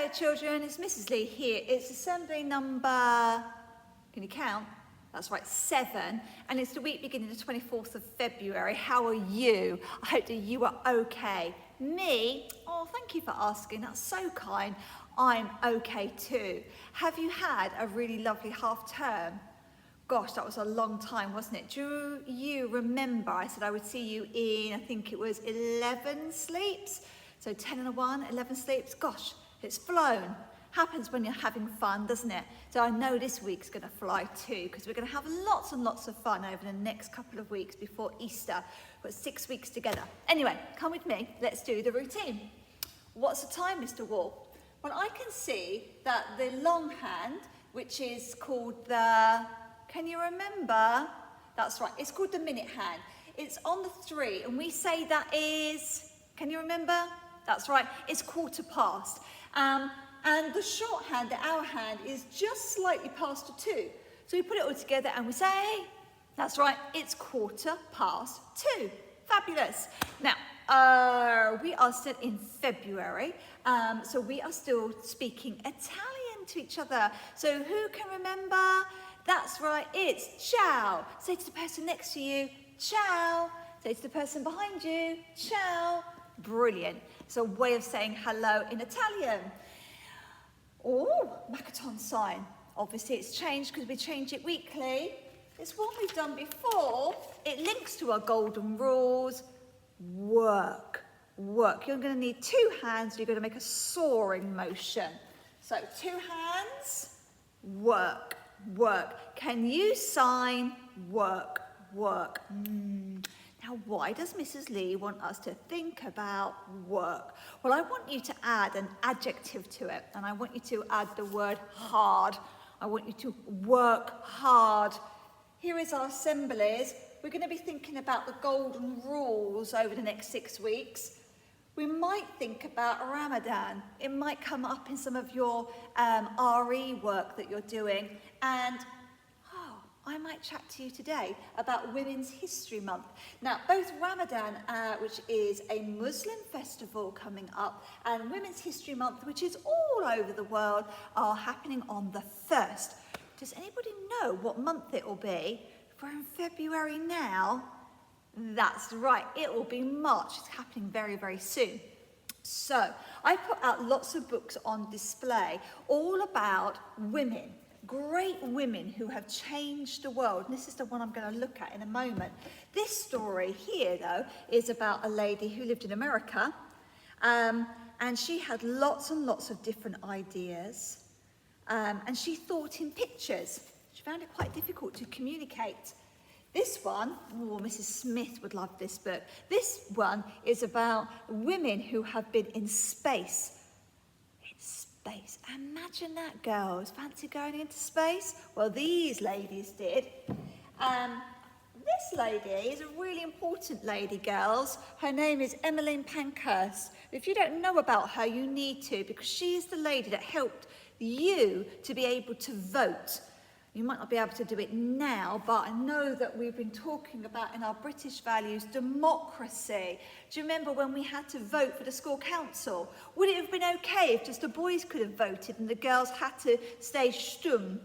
Hiya children, it's Mrs. Lee here. It's assembly number, can you count? That's right, 7, and it's the week beginning the 24th of February. How are you? I hope that you are okay. Me? Oh, thank you for asking, that's so kind. I'm okay too. Have you had a really lovely half term? Gosh, that was a long time, wasn't it? Do you remember I said I would see you in, I think it was 11 sleeps? So 10 and a 1, 11 sleeps. Gosh, it's flown. Happens when you're having fun, doesn't it? So I know this week's going to fly too, because we're going to have lots and lots of fun over the next couple of weeks before Easter. We've got 6 weeks together. Anyway, come with me. Let's do the routine. What's the time, Mr. Wall? Well, I can see that the long hand, which is called the... Can you remember? That's right, it's called the minute hand. It's on the 3, and we say that is, can you remember? That's right, it's quarter past. And the short hand, the hour hand, is just slightly past the 2. So we put it all together and we say, that's right, it's quarter past 2. Fabulous. Now, we are still in February, so we are still speaking Italian to each other. So who can remember? That's right, it's ciao. Say to the person next to you, ciao. Say to the person behind you, ciao. Brilliant. It's a way of saying hello in Italian. Oh, Makaton sign. Obviously it's changed because we change it weekly. It's what we've done before. It links to our golden rules. Work, work. You're going to need 2 hands. You're going to make a soaring motion. So 2 hands, work. Work. Can you sign work? Work. Now, why does Mrs. Lee want us to think about work? Well, I want you to add an adjective to it, and I want you to add the word hard. I want you to work hard. Here is our assemblies. We're going to be thinking about the golden rules over the next 6 weeks. We might think about Ramadan. It might come up in some of your RE work that you're doing. And I might chat to you today about Women's History Month. Now, both Ramadan, which is a Muslim festival coming up, and Women's History Month, which is all over the world, are happening on the 1st. Does anybody know what month it will be? We're in February now. That's right, it will be March. It's happening very, very soon. So I put out lots of books on display all about women, great women who have changed the world. And this is the one I'm going to look at in a moment. This story here, though, is about a lady who lived in America, and she had lots and lots of different ideas, and she thought in pictures. She found it quite difficult to communicate. This one, oh, Mrs. Smith would love this book. This one is about women who have been in space. In space. Imagine that, girls. Fancy going into space? Well, these ladies did. This lady is a really important lady, girls. Her name is Emmeline Pankhurst. If you don't know about her, you need to, because she's the lady that helped you to be able to vote. You might not be able to do it now, but I know that we've been talking about in our British values, democracy. Do you remember when we had to vote for the school council? Would it have been okay if just the boys could have voted and the girls had to stay stumm?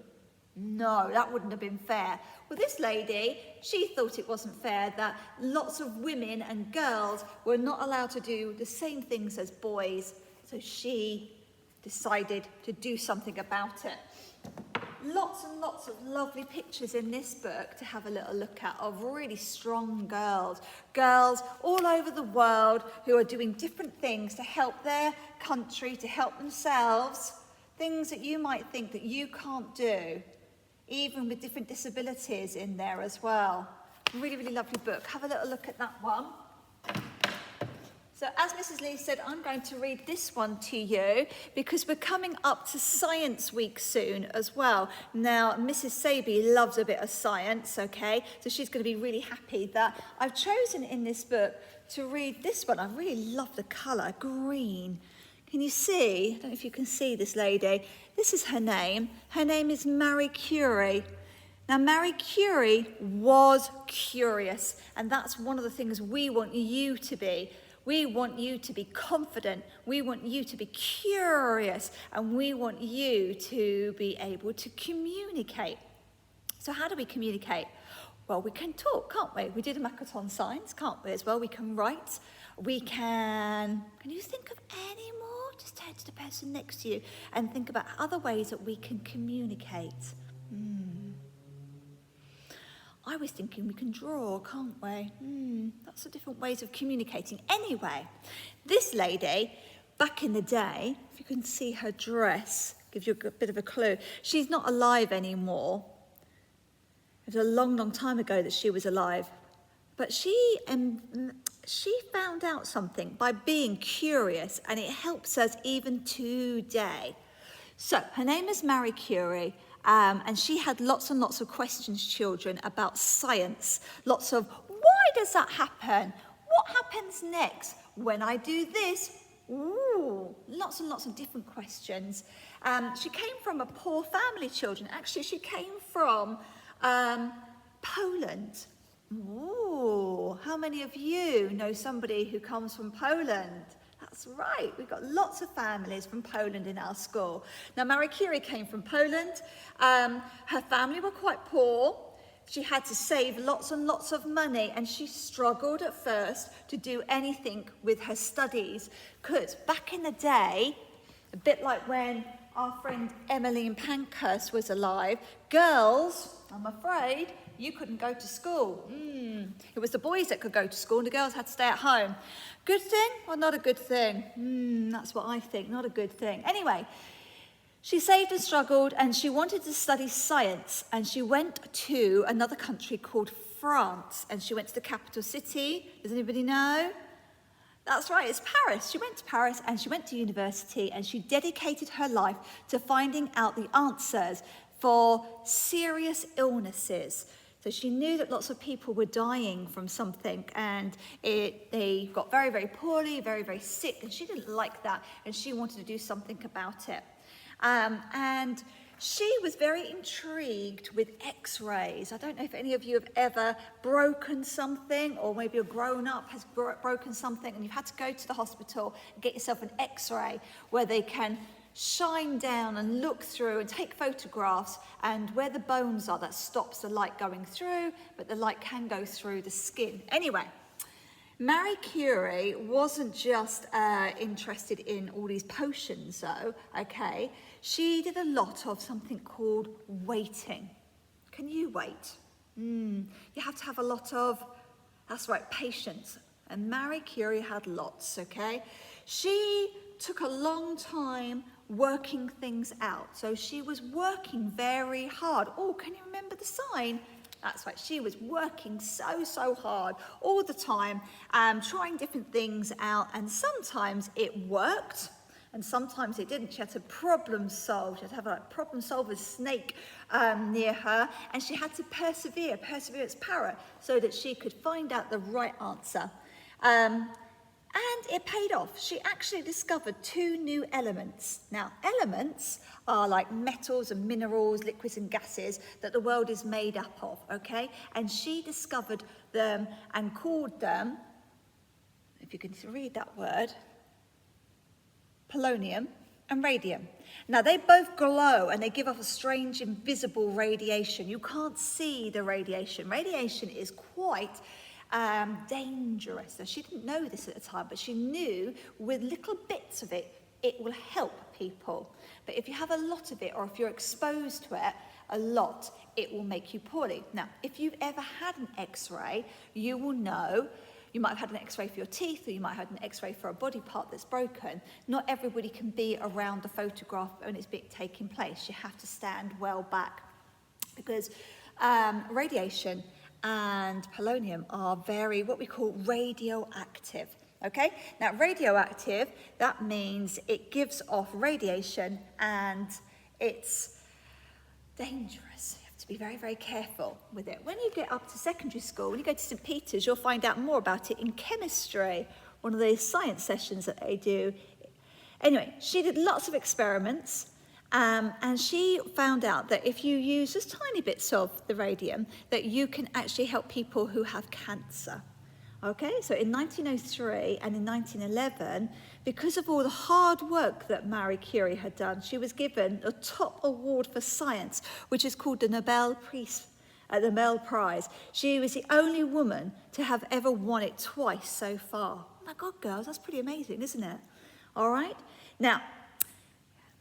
No, that wouldn't have been fair. Well, this lady, she thought it wasn't fair that lots of women and girls were not allowed to do the same things as boys. So she decided to do something about it. Lots and lots of lovely pictures in this book to have a little look at of really strong girls. Girls all over the world who are doing different things to help their country, to help themselves. Things that you might think that you can't do, even with different disabilities in there as well. Really, really lovely book. Have a little look at that one. So as Mrs. Lee said, I'm going to read this one to you because we're coming up to Science Week soon as well. Now, Mrs. Saby loves a bit of science, okay? So she's going to be really happy that I've chosen in this book to read this one. I really love the colour, green. Can you see? I don't know if you can see this lady. This is her name. Her name is Marie Curie. Now, Marie Curie was curious, and that's one of the things we want you to be. We want you to be confident. We want you to be curious. And we want you to be able to communicate. So how do we communicate? Well, we can talk, can't we? We do the Makaton signs, can't we, as well? We can write. We can you think of any more? Just turn to the person next to you and think about other ways that we can communicate. I was thinking we can draw, can't we? Lots of different ways of communicating. Anyway, this lady, back in the day, if you can see her dress, gives you a bit of a clue. She's not alive anymore. It was a long, long time ago that she was alive. But she found out something by being curious, and it helps us even today. So her name is Marie Curie. And she had lots and lots of questions, children, about science. Lots of, why does that happen? What happens next? When I do this? Ooh, lots and lots of different questions. She came from a poor family, children. Actually, she came from Poland. Ooh, how many of you know somebody who comes from Poland? That's right, we've got lots of families from Poland in our school. Now, Marie Curie came from Poland. Her family were quite poor. She had to save lots and lots of money, and she struggled at first to do anything with her studies. Because back in the day, a bit like when our friend Emmeline Pankhurst was alive, girls, I'm afraid, you couldn't go to school. It was the boys that could go to school and the girls had to stay at home. Good thing or not a good thing? That's what I think, not a good thing. Anyway, she saved and struggled and she wanted to study science, and she went to another country called France, and she went to the capital city. Does anybody know? That's right, it's Paris. She went to Paris and she went to university, and she dedicated her life to finding out the answers for serious illnesses. So she knew that lots of people were dying from something, and they got very, very poorly, very, very sick, and she didn't like that, and she wanted to do something about it. And she was very intrigued with X-rays. I don't know if any of you have ever broken something, or maybe a grown-up has broken something and you've had to go to the hospital and get yourself an X-ray where they can shine down and look through and take photographs, and where the bones are, that stops the light going through, but the light can go through the skin. Anyway, Marie Curie wasn't just interested in all these potions though, okay? She did a lot of something called waiting. Can you wait? You have to have a lot of, that's right, patience. And Marie Curie had lots, okay? She took a long time working things out. So she was working very hard. Oh, can you remember the sign? That's right, she was working so hard all the time, trying different things out, and sometimes it worked, and sometimes it didn't. She had to problem solve. She had to have a problem solver's snake near her, and she had to perseverance para, so that she could find out the right answer. And it paid off. She actually discovered 2 new elements. Now, elements are like metals and minerals, liquids and gases that the world is made up of, okay? And she discovered them and called them, if you can read that word, polonium and radium. Now, they both glow and they give off a strange invisible radiation. You can't see the radiation. Radiation is quite dangerous. Now, she didn't know this at the time, but she knew with little bits of it, it will help people. But if you have a lot of it, or if you're exposed to it a lot, it will make you poorly. Now, if you've ever had an X-ray, you will know. You might have had an X-ray for your teeth, or you might have had an X-ray for a body part that's broken. Not everybody can be around the photograph when it's taking place. You have to stand well back, because radiation and polonium are very, what we call radioactive, okay? Now, radioactive, that means it gives off radiation and it's dangerous. You have to be very, very careful with it. When you get up to secondary school, when you go to St. Peter's, you'll find out more about it in chemistry, one of those science sessions that they do. Anyway, she did lots of experiments. And she found out that if you use just tiny bits of the radium, that you can actually help people who have cancer. Okay, so in 1903 and in 1911, because of all the hard work that Marie Curie had done, she was given a top award for science, which is called the Nobel Prize. She was the only woman to have ever won it twice so far. Oh my God, girls, that's pretty amazing, isn't it? All right, now,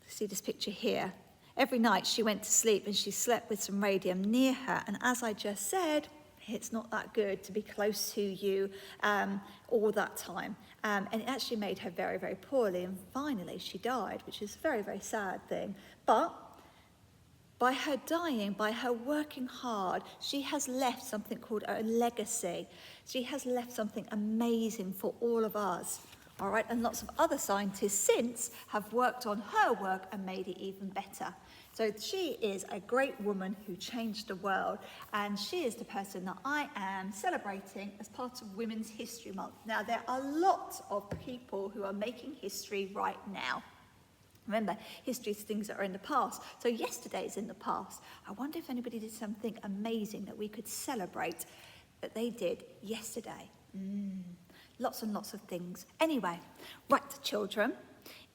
see this picture here. Every night she went to sleep and she slept with some radium near her, and as I just said, it's not that good to be close to you all that time. And it actually made her very, very poorly. And finally, she died, which is a very, very sad thing. But by her dying, by her working hard, she has left something called a legacy. She has left something amazing for all of us. All right, and lots of other scientists since have worked on her work and made it even better. So she is a great woman who changed the world, and she is the person that I am celebrating as part of Women's History Month. Now, there are lots of people who are making history right now. Remember, history is things that are in the past. So yesterday is in the past. I wonder if anybody did something amazing that we could celebrate that they did yesterday. Lots and lots of things. Anyway, right, children,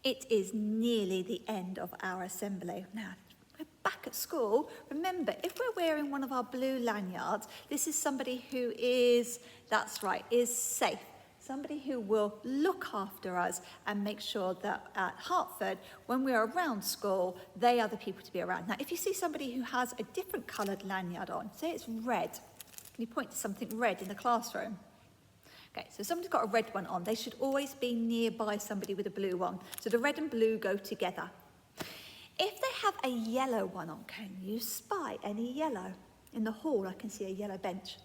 it is nearly the end of our assembly. Now, we're back at school. Remember, if we're wearing one of our blue lanyards, this is somebody who is, that's right, is safe. Somebody who will look after us and make sure that at Hertford, when we're around school, they are the people to be around. Now, if you see somebody who has a different coloured lanyard on, say it's red, can you point to something red in the classroom? Okay, so somebody's got a red one on. They should always be nearby somebody with a blue one. So the red and blue go together. If they have a yellow one on, can you spy any yellow? In the hall, I can see a yellow bench.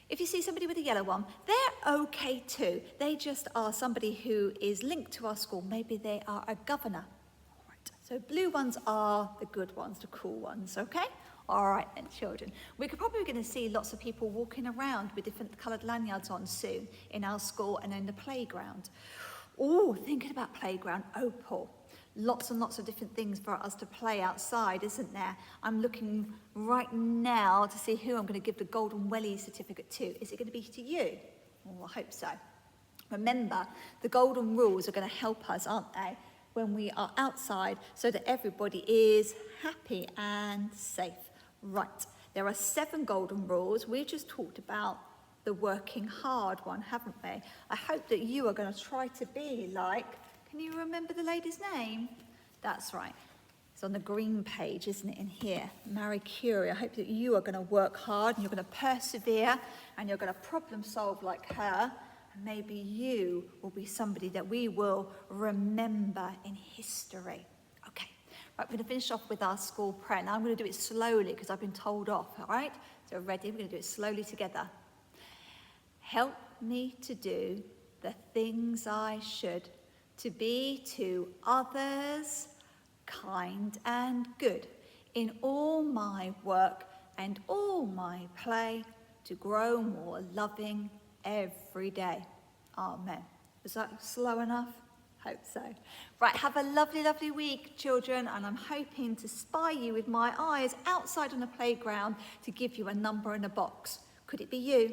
If you see somebody with a yellow one, they're okay too. They just are somebody who is linked to our school. Maybe they are a governor. All right, so blue ones are the good ones, the cool ones, okay? All right then, children. We're probably going to see lots of people walking around with different coloured lanyards on soon in our school and in the playground. Oh, thinking about playground, Opal. Lots and lots of different things for us to play outside, isn't there? I'm looking right now to see who I'm going to give the Golden Welly certificate to. Is it going to be to you? Oh, I hope so. Remember, the golden rules are going to help us, aren't they, when we are outside so that everybody is happy and safe. Right, there are 7 golden rules. We've just talked about the working hard one, haven't we? I hope that you are going to try to be like, can you remember the lady's name? That's right. It's on the green page, isn't it, in here? Marie Curie. I hope that you are going to work hard and you're going to persevere and you're going to problem solve like her. And maybe you will be somebody that we will remember in history. Okay, right, we're going to finish off with our school prayer. Now I'm going to do it slowly because I've been told off, all right? So ready? We're going to do it slowly together. Help me to do the things I should, to be to others kind and good, in all my work and all my play, to grow more loving every day. Amen. Was that slow enough? Hope so. Right, have a lovely, lovely week, children, and I'm hoping to spy you with my eyes outside on the playground to give you a number in a box. Could it be you?